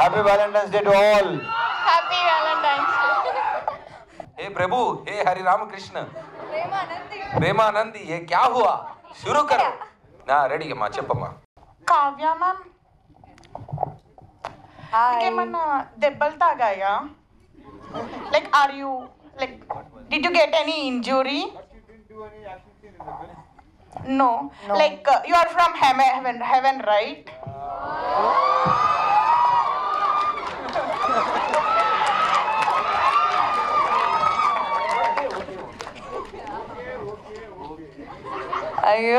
Happy Valentine's Day to all. Happy Valentine's Day. हे प्रभु, हे हरि राम कृष्ण, प्रेमानंदी, ये क्या हुआ? शुरू करो ना. రెడీ అమ్మా, చెప్పమ్మా. కావ్య మ్యామ్, ఇంకేమన్నా దెబ్బలు తాగాయా? Like are you like did you get any injury? No. Like you are from heaven, right? అయ్యో,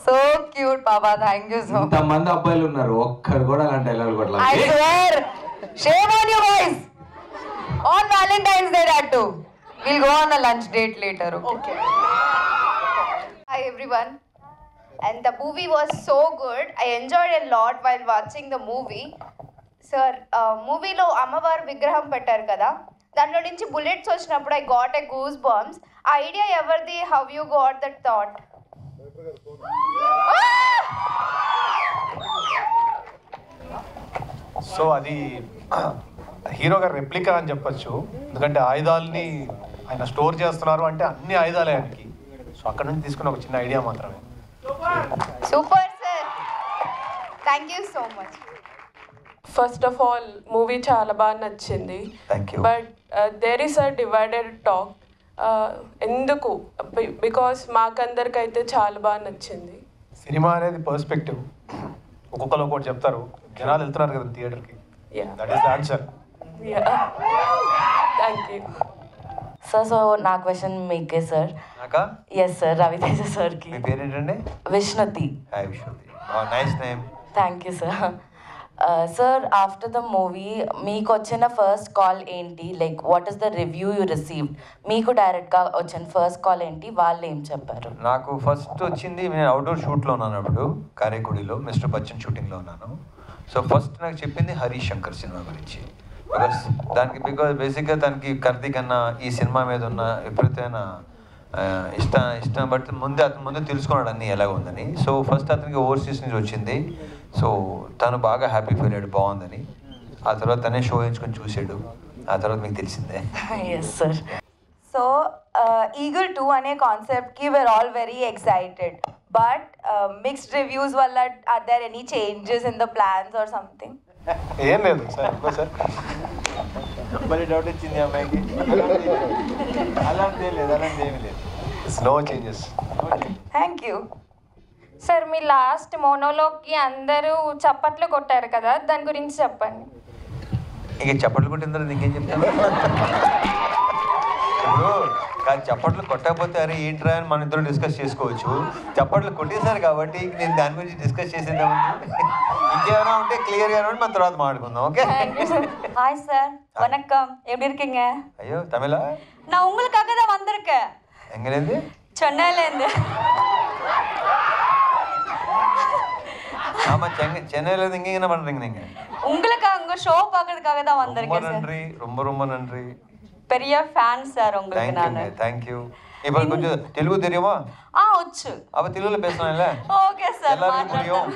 సో క్యూట్ పాపా, థ్యాంక్ యూ సో మచ్. ఇంతమంది అబ్బాయిలు ఉన్నారు, ఒక్కరు కూడా అలాంటి డైలాగ్ కొట్టలేదు. I swear, shame on you guys. On Valentine's Day that too. We'll go on a lunch date later. Okay. Hi everyone, and the movie was so good. I enjoyed a lot while watching the movie. Sir, మూవీలో అమ్మవారు విగ్రహం పెట్టారు కదా, దాంట్లో నుంచి bullets వచ్చినప్పుడు I got a goose bumps. ఆ idea ఎవరిది? How you got that thought? So అది హీరో గారు రెప్లికా అని చెప్పొచ్చు, ఎందుకంటే ఆయుధాలని ఆయన స్టోర్ చేస్తున్నారు అంటే అన్ని ఆయుధాలే ఆయనకి. సో అక్కడ నుంచి తీసుకున్న ఒక చిన్న ఐడియా మాత్రమే. Super sir, thank you so much. First of all movie చాలా బాగా నచ్చింది. But there is a divided talk. ఎందుకు? బికాస్ మాకందరికైతే చాలా బాగా నచ్చింది. సినిమా అనేది పర్స్పెక్టివ్, ఒక్కొక్కరు ఒక్కొక్కటి చెప్తారు, జనాలు వెళ్తున్నారు కదా థియేటర్కి. That is the answer. Thank you sir. So నా క్వశ్చన్ మీకే సార్. ఎస్ సార్, రవితేజ సార్కి. మీ పేరేంటండి? Vishnuthi. Hi Vishnuthi, nice name. Thank you sir. Sir, after the movie మీకు వచ్చిన ఫస్ట్ కాల్ ఏంటి? Like what is the review you received? మీకు డైరెక్ట్గా వచ్చిన ఫస్ట్ కాల్ ఏంటి? వాళ్ళు ఏం చెప్పారు? నాకు ఫస్ట్ వచ్చింది, నేను అవుట్డోర్ షూట్లో ఉన్నాను అప్పుడు కారేకుడిలో, మిస్టర్ బచ్చన్ షూటింగ్లో ఉన్నాను. సో ఫస్ట్ నాకు చెప్పింది హరీష్ శంకర్ సినిమా గురించి. బికాస్ బేసిక్గా దానికి కర్తీ కన్నా ఈ సినిమా మీద ఉన్న విపరీతమైన ఇష్టం బట్టి ముందు తెలుసుకున్నాడు అన్నీ ఎలా ఉందని. సో ఫస్ట్ అతనికి ఓవర్సీస్ నుంచి వచ్చింది. సో తను బాగా హ్యాపీ ఫీల్ అయ్యాడు, బాగుందని. ఆ తర్వాత తనే షో ఎంచుకొని చూసాడు, ఆ తర్వాత మీకు తెలిసిందే. Yes sir. సో ఈగల్ 2 అనే కాన్సెప్ట్కి we are all very excited, but mixed reviews వల్ల are there any changes in the plans or something? ఏం లేదు సార్, సార్ మళ్ళీ డౌట్ వచ్చింది అమ్మాయికి. అలాంటి లేదు, అలాంటి ఏమీ లేదు. No changes. Thank you sir, మీ లాస్ట్ మోనోలోకి అందరూ చప్పట్లు కొట్టారు కదా, దాని గురించి చెప్పండి. ఇక చప్పట్లు కొట్టిన తర్వాత ఇంకేం చెప్తాను? ఇప్పుడు కాదు, చప్పట్లు కొట్టకపోతే అరే ఏంట్రా అని మన ఇద్దరు డిస్కస్ చేసుకోవచ్చు. చప్పట్లు కొట్టేశారు కాబట్టి నేను దాని గురించి డిస్కస్ చేసేద్దాం. ఇంకేమైనా ఉంటే క్లియర్గా మన తర్వాత మాట్లాడుకుందాం. ఓకే? హాయ్ సార్, వணக்கம், எப்படி இருக்கீங்க? అయ్యో తమిళ? நான் உங்களுக்காக தான் வந்திருக்கேன். எங்கேருந்து? சென்னையிலேருந்து. ஆமாம், சென்னையிலேருந்து இங்கே என்ன பண்ணுறீங்க நீங்கள்? உங்களுக்காக உங்கள் ஷோ பார்க்கறதுக்காக தான் வந்திருக்கேன் ரொம்ப சார். நன்றி, ரொம்ப ரொம்ப நன்றி. பெரிய ஃபேன் சார் உங்களுக்கு நான். தேங்க்யூ. இப்போ கொஞ்சம் தெலுங்கு தெரியுமா? వచ్చు. அப்போ தெலுங்குல பேசலாம்ல? ఓకే సార్, எல்லாருக்கும் புரியும்.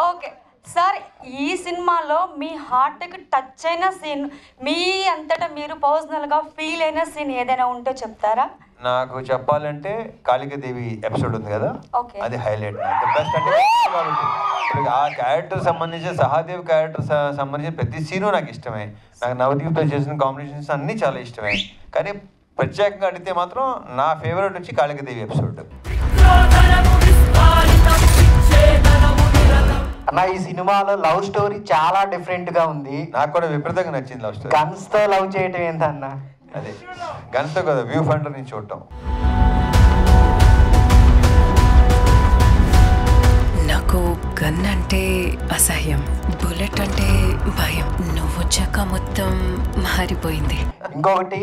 Okay sir. ఈ సినిమాలో మీ హార్ట్కి టచ్ అయిన సీన్, మీ అంతటా మీరు పర్సనల్గా ఫీల్ అయిన సీన్ ఏదైనా ఉంటే చెప్తారా? నాకు చెప్పాలంటే కాళికాదేవి ఎపిసోడ్ ఉంది కదా, అది హైలైట్. బెస్ట్ అంటే కాబట్టి ఇప్పుడు ఆ క్యారెక్టర్ సంబంధించి, సహాదేవ్ క్యారెక్టర్ సంబంధించి ప్రతి సీను నాకు ఇష్టమే. నాకు నవదీప్తో చేసిన కాంబినేషన్స్ అన్నీ చాలా ఇష్టమే. కానీ ప్రత్యేకంగా అడిగితే మాత్రం నా ఫేవరెట్ వచ్చి కాళికాదేవి ఎపిసోడ్. అన్న, ఈ సినిమాలో లవ్ స్టోరీ చాలా డిఫరెంట్గా ఉంది. నాకు కూడా విపరీతంగా నచ్చింది లవ్ స్టోరీ. గన్స్తో లవ్ చేయటం ఏంటన్న? అదే గన్తో కదా, వ్యూ ఫండర్ నుంచి చూడటం. నాకు గన్ అంటే అసహ్యం, బుల్లెట్ అంటే భయం. నువ్వు వచ్చాక మొత్తం మారిపోయింది. ఇంకొకటి,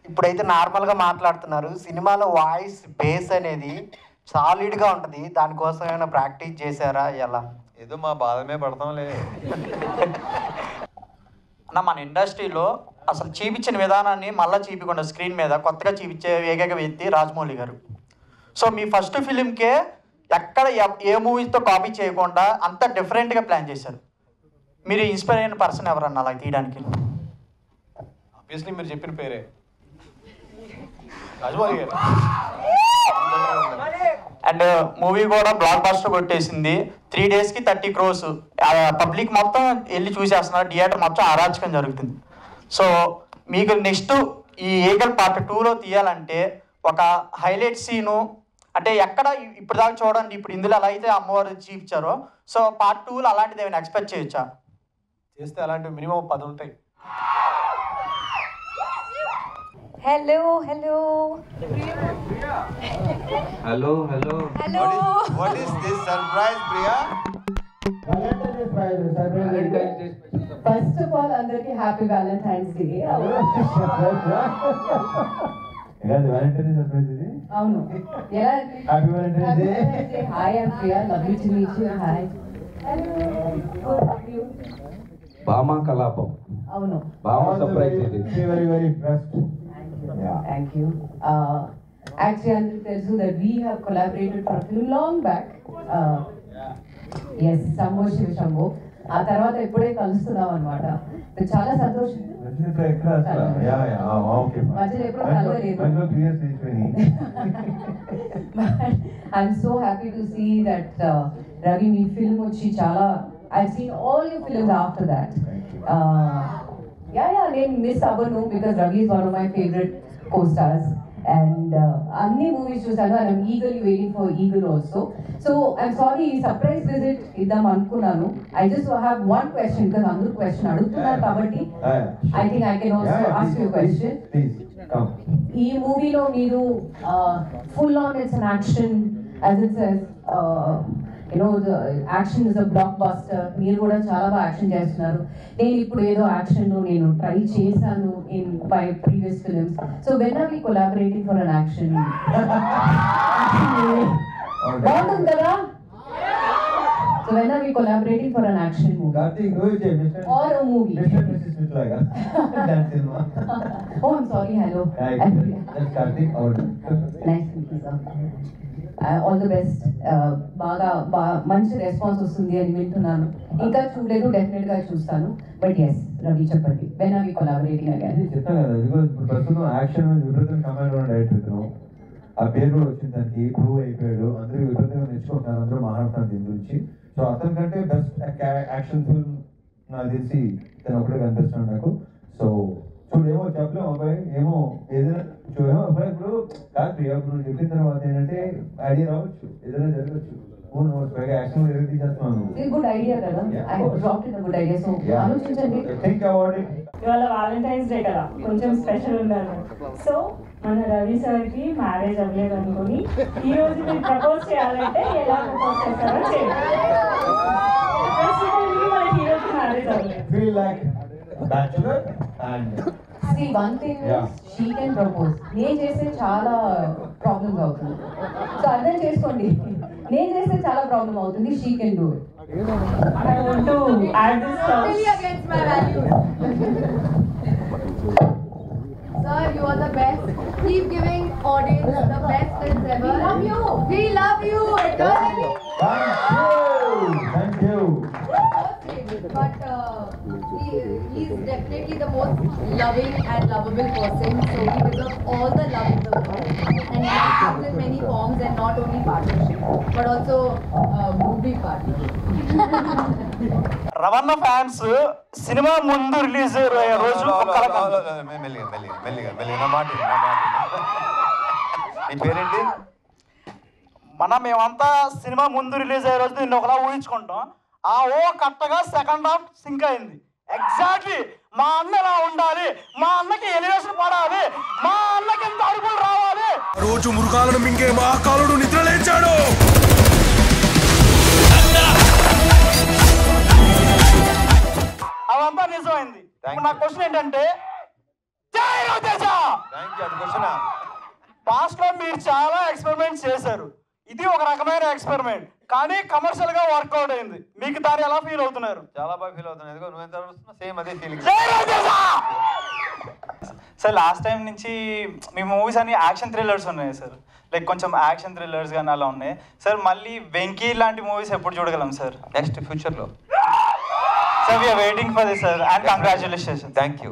ఇప్పుడైతే నార్మల్గా మాట్లాడుతున్నారు, సినిమాలో వాయిస్ బేస్ అనేది సాలిడ్గా ఉంటుంది. దానికోసం ఏమైనా ప్రాక్టీస్ చేశారా? ఎలా? ఏదో మా బాధమే పడతాంలే. అన్న, మన ఇండస్ట్రీలో అసలు చూపించిన విధానాన్ని మళ్ళీ చూపించకుండా స్క్రీన్ మీద కొత్తగా చూపించే ఏకైక వ్యక్తి రాజమౌళి గారు. సో మీ ఫస్ట్ ఫిలింకే ఎక్కడ ఏ మూవీస్తో కాపీ చేయకుండా అంత డిఫరెంట్గా ప్లాన్ చేశారు. మీరు ఇన్స్పైర్ అయిన పర్సన్ ఎవరన్నా అలా తీయడానికి? ఆబ్వియస్లీ మీరు చెప్పిన పేరే రాజమౌళి గారు. అండ్ మూవీ కూడా బ్లాక్ బస్టర్ కొట్టేసింది. 3 daysకి 30 crores. పబ్లిక్ మొత్తం వెళ్ళి చూసేస్తున్నారు, థియేటర్ మొత్తం అరాచకం జరుగుతుంది. సో మీకు నెక్స్ట్ ఈ ఏగల్ పార్ట్ 2లో తీయాలంటే ఒక హైలైట్ సీను అంటే ఎక్కడ ఇప్పుడు దాకా చూడండి, ఇప్పుడు ఇందులో ఎలా అయితే అమ్మవారు చూపించారో సో పార్ట్ 2లో అలాంటిది ఏమైనా ఎక్స్పెక్ట్ చేయొచ్చా? చేస్తే అలాంటివి మినిమం 10 ఉంటాయి. Hello, hello. Hello, hello. Hello. What is this surprise, Priya? First of all, అందరికి happy Valentine's day. Valentine's surprise ఇది? అవును. ఎలా? Happy Valentine's Day. Hi, I'm Priya. Lovely to meet you. Hi. Hello. How are you? బామా కలాపం. అవును. బామా surprise ఇది. Very very impressed. Thank you. Actually, అందరికి తెలుసు that we have collaborated for a film long back. Yes, Sambo Shiv Shambho. ఆ తర్వాత ఎప్పుడే కలుస్తున్నాం అనమాట. చాలా సంతోషం. మధ్యలో ఎప్పుడు కలవలేదు. I'm so happy to see that Ravi me film వచ్చి చాలా I've seen all your films after that. నేను మిస్ అవ్వను because Ravi is one of my favorite co-stars and అన్ని మూవీస్ చూసాను and I'm eagerly waiting for Eagle also. So I'm sorry surprise visit ఇద్దాం అనుకున్నాను. I just have one question because అందరూ question అడుగుతున్నారు కాబట్టి I think I can also ask you a question. ఈ మూవీలో మీరు full on it's an action as it says the action is a blockbuster. మీరు కూడా చాలా బాగా యాక్షన్ చేస్తున్నారు. నేను ఇప్పుడు ఏదో యాక్షన్ నేను ట్రై చేశాను in my previous films. So when are we collaborating for an action? బాగుంటుంది కదా? So when are we collaborating for an action movie? Or a movie? Oh, I'm sorry. Hello. Nice to meet you, sir. All the best. బాగా మంచి response వస్తుంది అని వింటున్నాను. ఇంకా చూడలేదు, definite గా చూస్తాను. బట్ ఎస్ రవి చెప్పండి, when are we collaborating again? చెప్తాను కదా, బికాజ్ ఇప్పుడు ప్రస్తుతం యాక్షన్ విపరీతం కమాండ్ ఉన్న డైరెక్టర్ ఇతను. ఆ పేరు కూడా వచ్చింది, దానికి ప్రూవ్ అయిపోయాడు. అందరూ విపరీతంగా నేర్చుకుంటున్నారు, అందరూ మాట్లాడుతున్నారు దీని గురించి. సో అతని కంటే బెస్ట్ యాక్షన్ ఫిల్మ్ నాకు తెలిసి తను ఒకటే కనిపిస్తున్నాడు నాకు. సో చూడు ఏమో చెప్పలేము అబ్బాయి, ఏమో ఏదైనా చూడేమో అబ్బాయి. ఇప్పుడు కాదు ప్రియా, నువ్వు చెప్పిన తర్వాత ఏంటంటే ఐడియా రావచ్చు, ఏదైనా జరగచ్చు. యాక్షన్ తీసేస్తున్నాను. గుడ్ ఐడియా కదా, I dropped in good idea. So ఆలోచించండి, థింక్ అబౌట్ ఇట్. ఇవాళ వాలంటైన్స్ డే కదా, కొంచెం స్పెషల్ ఉండాలి. సో మన రవి సార్కి మ్యారేజ్ అవ్వలేదు అనుకుని ఈ రోజు మీరు ప్రపోజ్ చేయాలంటే ఎలా ప్రపోజ్ చేస్తారో చేయండి. మనకి ఈ రోజు మ్యారేజ్ అవ్వలేదు. Feel like bachelor and see one thing is she can propose. నేను చేస్తే చాలా ప్రాబ్లమ్స్ అవుతుంది. సో అర్థం చేసుకోండి, నేను చేస్తే చాలా ప్రాబ్లం అవుతుంది. she can do it. I want to add this totally against my values. Sir, you are the best. Keep giving audience the best films ever. We love you. We love you eternally. Thank you. But he is definitely the most loving and lovable person. So he deserves all the love in the world. And he comes in many forms, and not only partnership, but also movie partnership. Ravana fans cinema ముందు release రోజు మేమంతా cinema ముందు release అయ్యే రోజు నిన్న ఒకలా ఊహించుకుంటాం. ఆ ఓ కరెక్ట్గా సెకండ్ హాఫ్ సింక్ అయింది. ఎగ్జాక్ట్లీ మా అన్న ఎలా ఉండాలి, మా అన్నకి ఎలివేషన్ పడాలి, మా అన్నకి ఎంత అడుగులు రావాలి. రోజు మృగాలను మింగే మహాకాలుడు నిద్ర లేచాడు. అవంతా నిజమైంది. నా క్వశ్చన్ ఏంటంటే, పాస్ట్ లో మీరు చాలా ఎక్స్పెరిమెంట్స్ చేశారు, ఇది ఒక రకమైన ఎక్స్పెరిమెంట్, కానీ కమర్షియల్ గా వర్కౌట్ అయింది. మీకు దాన్ని ఎలా ఫీల్ అవుతున్నారు? చాలా బాగా ఫీల్ అవుతున్నాను. నువ్వెంత సేమ్ అదే ఫీలింగ్. సార్ లాస్ట్ టైం నుంచి మీ మూవీస్ అన్ని యాక్షన్ థ్రిల్లర్స్ ఉన్నాయి సార్, లైక్ కొంచెం యాక్షన్ థ్రిల్లర్స్ కానీ అలా ఉన్నాయి సార్. మళ్ళీ వెంకీ లాంటి మూవీస్ ఎప్పుడు చూడగలం సార్? నెక్స్ట్ ఫ్యూచర్లో Sir, we are waiting for this, sir, and congratulations. Thank you.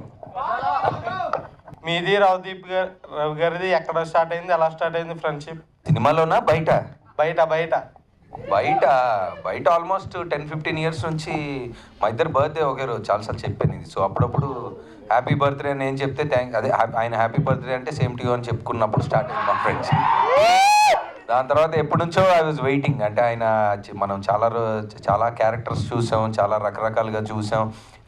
మీది రవి గారిది ఎక్కడ స్టార్ట్ అయింది, ఎలా స్టార్ట్ అయింది ఫ్రెండ్షిప్? సినిమాలోనా బయట? బయట బయట బయట బయట ఆల్మోస్ట్ 10-15 ఇయర్స్ నుంచి మా ఇద్దరు బర్త్డే ఒకే రోజు, చాలాసార్లు చెప్పాను ఇది. సో అప్పుడప్పుడు హ్యాపీ బర్త్డే అని నేను చెప్తే అదే ఆయన హ్యాపీ బర్త్డే అంటే సేమ్ టు యూ అని చెప్పుకున్నప్పుడు స్టార్ట్ అయింది మా ఫ్రెండ్స్. దాని తర్వాత ఎప్పటి నుంచో ఐ వాజ్ వెయిటింగ్. అంటే ఆయన మనం చాలా క్యారెక్టర్స్ చూసాం, చాలా రకరకాలుగా చూసాం.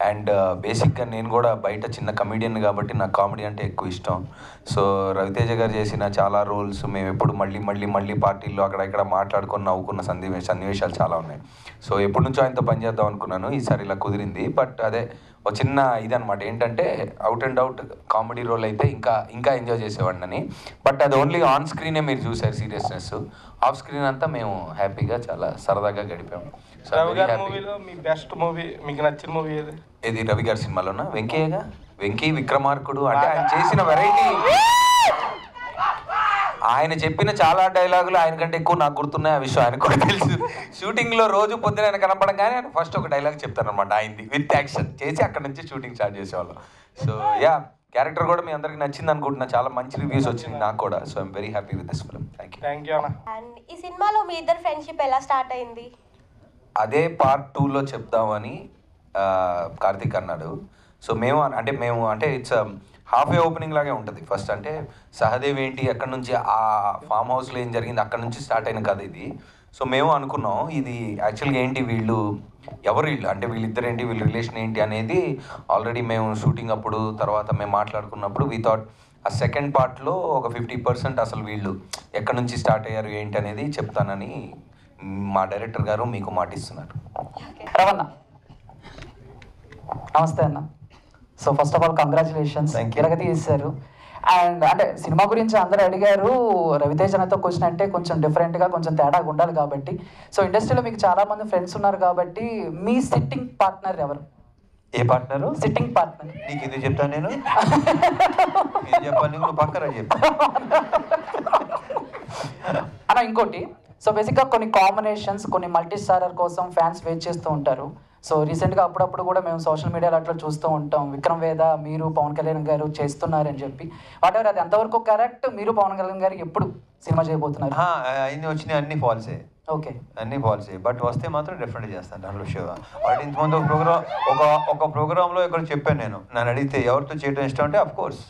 అండ్ బేసిక్గా నేను కూడా బయట చిన్న కమెడియన్ కాబట్టి నాకు కామెడీ అంటే ఎక్కువ ఇష్టం. సో రవితేజ గారు చేసిన చాలా రోల్స్ మేము ఎప్పుడు మళ్ళీ పార్టీల్లో అక్కడ ఇక్కడ మాట్లాడుకొని నవ్వుకున్న సన్నివేశాలు చాలా ఉన్నాయి. సో ఎప్పటి నుంచో ఆయనతో పనిచేద్దాం అనుకున్నాను, ఈసారి ఇలా కుదిరింది. బట్ అదే ఒక చిన్న ఇదనమాట, ఏంటంటే out and out comedy role అయితే ఇంకా ఎంజాయ్ చేసేవాడిని. బట్ అది ఓన్లీ ఆన్ స్క్రీనే మీరు చూసారు సీరియస్నెస్, ఆఫ్ స్క్రీన్ అంతా మేము హ్యాపీగా చాలా సరదాగా గడిపాము. రవి గారి మూవీలో మీ బెస్ట్ మూవీ, మీకు నచ్చిన మూవీ ఏది? ఇది రవి గారి సినిమాలోనా? వెంకయ్యగా, వెంకీ విక్రమార్కుడు. అంటే ఆయన చేసిన వెరైటీ, ఆయన చెప్పిన చాలా డైలాగులు ఆయన కంటే ఎక్కువ నాకు గుర్తున్నాయి. ఆ విషయం ఆయనకు కూడా తెలుసు. షూటింగ్లో రోజు పొద్దున ఆయన కనపడంగానే ఆయన ఫస్ట్ ఒక డైలాగ్ చెప్తారనమాట ఆయనది, విత్ యాక్షన్ చేసి అక్కడ నుంచి షూటింగ్ స్టార్ట్ చేసేవాళ్ళం. సో యా, క్యారెక్టర్ కూడా మీ అందరికి నచ్చింది అనుకుంటున్నా. చాలా మంచి రివ్యూస్ వచ్చినాయి నాకు కూడా. So I'm very happy with this film. Thank you. And ఈ సినిమాలో మీ ఇద్దరు ఫ్రెండ్షిప్ ఎలా స్టార్ట్ అయింది? అదే పార్ట్ 2లో చెప్దామని కార్తిక్ అన్నాడు. సో మేము అంటే ఇట్స్ హాఫ్ ఏ ఓపెనింగ్ లాగే ఉంటుంది. ఫస్ట్ అంటే సహదేవ్ ఏంటి, అక్కడ నుంచి ఆ ఫామ్ హౌస్లో ఏం జరిగింది అక్కడ నుంచి స్టార్ట్ అయిన కథ ఇది. సో మేము అనుకున్నాం ఇది యాక్చువల్గా ఏంటి, ఎవరు వీళ్ళు అంటే వీళ్ళిద్దరు ఏంటి, వీళ్ళ రిలేషన్ ఏంటి అనేది ఆల్రెడీ మేము షూటింగ్ అప్పుడు తర్వాత మేము మాట్లాడుకున్నప్పుడు వి థాట్ ఆ సెకండ్ పార్ట్లో ఒక 50% అసలు వీళ్ళు ఎక్కడి నుంచి స్టార్ట్ అయ్యారు ఏంటి అనేది చెప్తానని మా డైరెక్టర్ గారు మీకు మాటిస్తున్నారు. రవణ, నమస్తే అన్న. So first of all congratulations, ఇలాగైతే చేశారు. అండ్ అంటే సినిమా గురించి అందరూ అడిగారు, రవితేజనతో క్వశ్చన్ అంటే కొంచెం డిఫరెంట్గా కొంచెం తేడాగా ఉండాలి కాబట్టి. సో ఇండస్ట్రీలో మీకు చాలామంది ఫ్రెండ్స్ ఉన్నారు కాబట్టి మీ సిట్టింగ్ పార్ట్నర్ ఎవరు? ఏ పార్ట్నరు? Sitting partner. నీకు ఇది చెప్తాను నేను, చెప్పాను నువ్వు పక్కన చెప్పు అన్న. ఇంకోటి, సో బేసిక్గా కొన్ని కాంబినేషన్స్, కొన్ని మల్టీ స్టారర్ కోసం ఫ్యాన్స్ వెయిట్ చేస్తూ ఉంటారు. సో రీసెంట్గా అప్పుడప్పుడు కూడా మేము సోషల్ మీడియాలో అట్లా చూస్తూ ఉంటాం, విక్రమ్ వేద మీరు పవన్ కళ్యాణ్ గారు చేస్తున్నారని చెప్పి. వాట్ ఎవర్ అది ఎంతవరకు కరెక్ట్? మీరు పవన్ కళ్యాణ్ గారు ఎప్పుడు సినిమా చేయబోతున్నారు? అన్ని వచ్చినాయి, అన్ని ఫాల్సే. ఓకే, అన్ని ఫాల్సే. బట్ వస్తే మాత్రం డెఫినెట్గా చేస్తాను దాంట్లో షో. ఆల్రెడీ ఇంతమంది ఒక ప్రోగ్రాంలో ఇక్కడ చెప్పాను నేను, నన్ను అడిగితే ఎవరితో చేయడం ఇష్టం అంటే అఫ్ కోర్స్.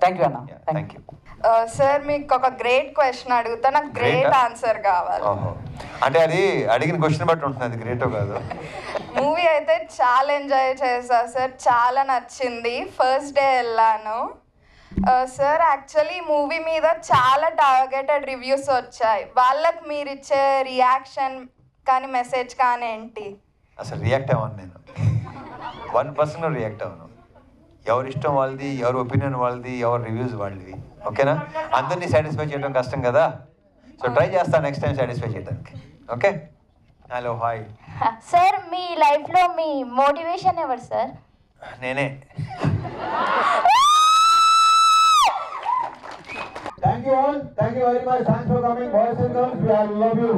థ్యాంక్ యూ అన్న. Thank you sir. మీకు ఒక గ్రేట్ క్వశ్చన్ అడుగుతా, నాకు గ్రేట్ ఆన్సర్ కావాలి. అంటే అది అడిగిన క్వశ్చన్ బట్టి ఉంటుంది, అది గ్రేటో కాదు. మూవీ అయితే చాలా ఎంజాయ్ చేశా సార్, చాలా నచ్చింది. ఫస్ట్ డే వెళ్ళాను సార్. యాక్చువల్లీ మూవీ మీద చాలా టార్గెటెడ్ రివ్యూస్ వచ్చాయి. వాళ్ళకి మీరు ఇచ్చే రియాక్షన్ కానీ మెసేజ్ కానీ ఏంటి? అసలు రియాక్ట్ అవ్వను నేను, 1% రియాక్ట్ అవ్వను. ఎవరి ఇష్టం వాళ్ళది, ఎవరి ఒపీనియన్ వాళ్ళది, ఎవరి రివ్యూస్ వాళ్ళవి. ఓకేనా? అందరినీ సాటిస్ఫై చేయడం కష్టం కదా. సో ట్రై చేస్తాను నెక్స్ట్ టైం సాటిస్ఫై చేయడానికి. Okay, hello, hi sir. మీ లైఫ్లో మీ మోటివేషన్ ఎవరు సార్? నేనే. Thank you all. Thank you very much. Thanks for coming, boys and girls. We love you.